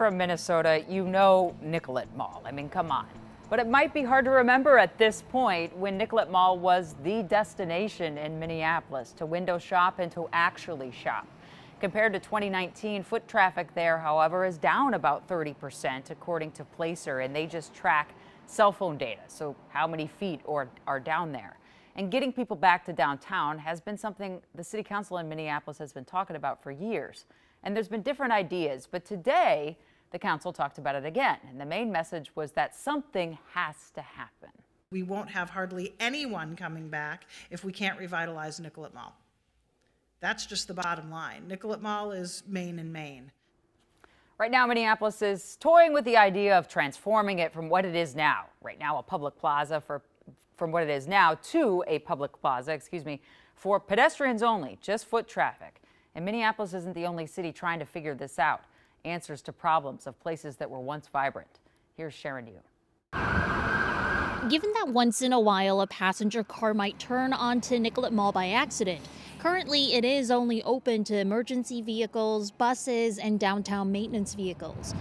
from Minnesota, you know Nicollet Mall. I mean, come on. But it might be hard to remember at this point when Nicollet Mall was the destination in Minneapolis to window shop and to actually shop. Compared to 2019, foot traffic there, however, is down about 30%, according to Placer, and they just track cell phone data, so how many feet are down there. And getting people back to downtown has been something the city council in Minneapolis has been talking about for years. And there's been different ideas, but today the council talked about it again. And the main message was that something has to happen. We won't have hardly anyone coming back if we can't revitalize Nicollet Mall. That's just the bottom line. Nicollet Mall is Main and Main. Right now, Minneapolis is toying with the idea of transforming it from what it is now. Right now, a public plaza from what it is now to a public plaza, for pedestrians only, just foot traffic. And Minneapolis isn't the only city trying to figure this out. Answers to problems of places that were once vibrant. Here's Sharon Yu. Given that once in a while a passenger car might turn onto Nicollet Mall by accident, currently it is only open to emergency vehicles, buses, and downtown maintenance vehicles.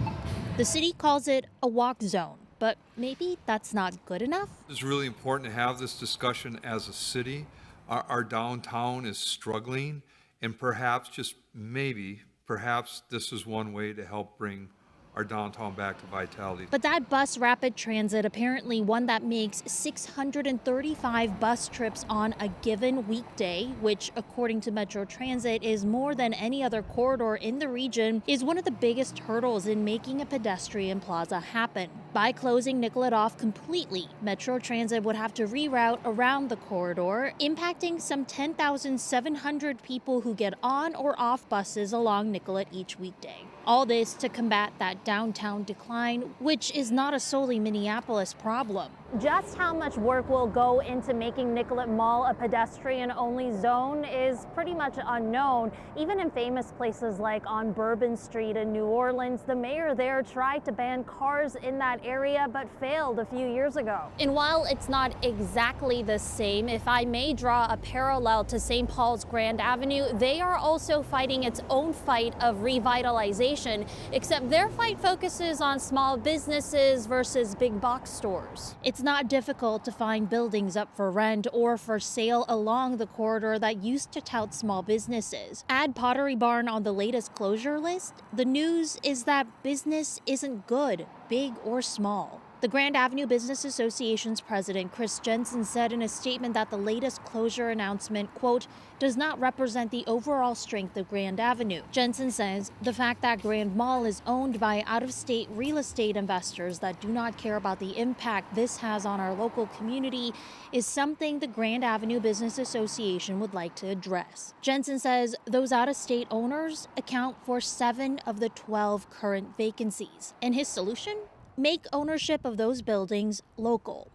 The city calls it a walk zone, but maybe that's not good enough? It's really important to have this discussion as a city. Our downtown is struggling, and perhaps, just maybe, perhaps this is one way to help bring our downtown back to vitality. But that bus rapid transit, apparently one that makes 635 bus trips on a given weekday, which according to Metro Transit is more than any other corridor in the region, is one of the biggest hurdles in making a pedestrian plaza happen. By closing Nicollet off completely, Metro Transit would have to reroute around the corridor, impacting some 10,700 people who get on or off buses along Nicollet each weekday. All this to combat that downtown decline, which is not a solely Minneapolis problem. Just how much work will go into making Nicollet Mall a pedestrian-only zone is pretty much unknown. Even in famous places like on Bourbon Street in New Orleans, the mayor there tried to ban cars in that area but failed a few years ago. And while it's not exactly the same, if I may draw a parallel to St. Paul's Grand Avenue, they are also fighting its own fight of revitalization, except their fight focuses on small businesses versus big box stores. It's not difficult to find buildings up for rent or for sale along the corridor that used to tout small businesses. Add Pottery Barn on the latest closure list, the news is that business isn't good, big or small. The Grand Avenue Business Association's president, Chris Jensen, said in a statement that the latest closure announcement, quote, does not represent the overall strength of Grand Avenue. Jensen says the fact that Grand Mall is owned by out-of-state real estate investors that do not care about the impact this has on our local community is something the Grand Avenue Business Association would like to address. Jensen says those out-of-state owners account for 7 of the 12 current vacancies. And his solution? Make ownership of those buildings local.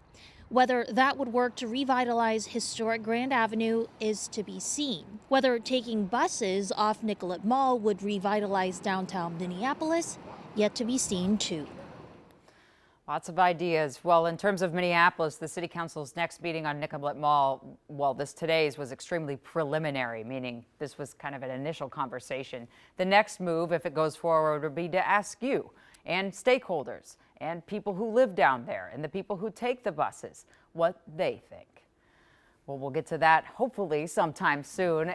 Whether that would work to revitalize historic Grand Avenue is to be seen. Whether taking buses off Nicollet Mall would revitalize downtown Minneapolis, yet to be seen too. Lots of ideas. Well, in terms of Minneapolis, the city council's next meeting on Nicollet Mall, well, today's was extremely preliminary, meaning this was kind of an initial conversation. The next move, if it goes forward, would be to ask you and stakeholders and people who live down there and the people who take the buses what they think. Well, we'll get to that hopefully sometime soon.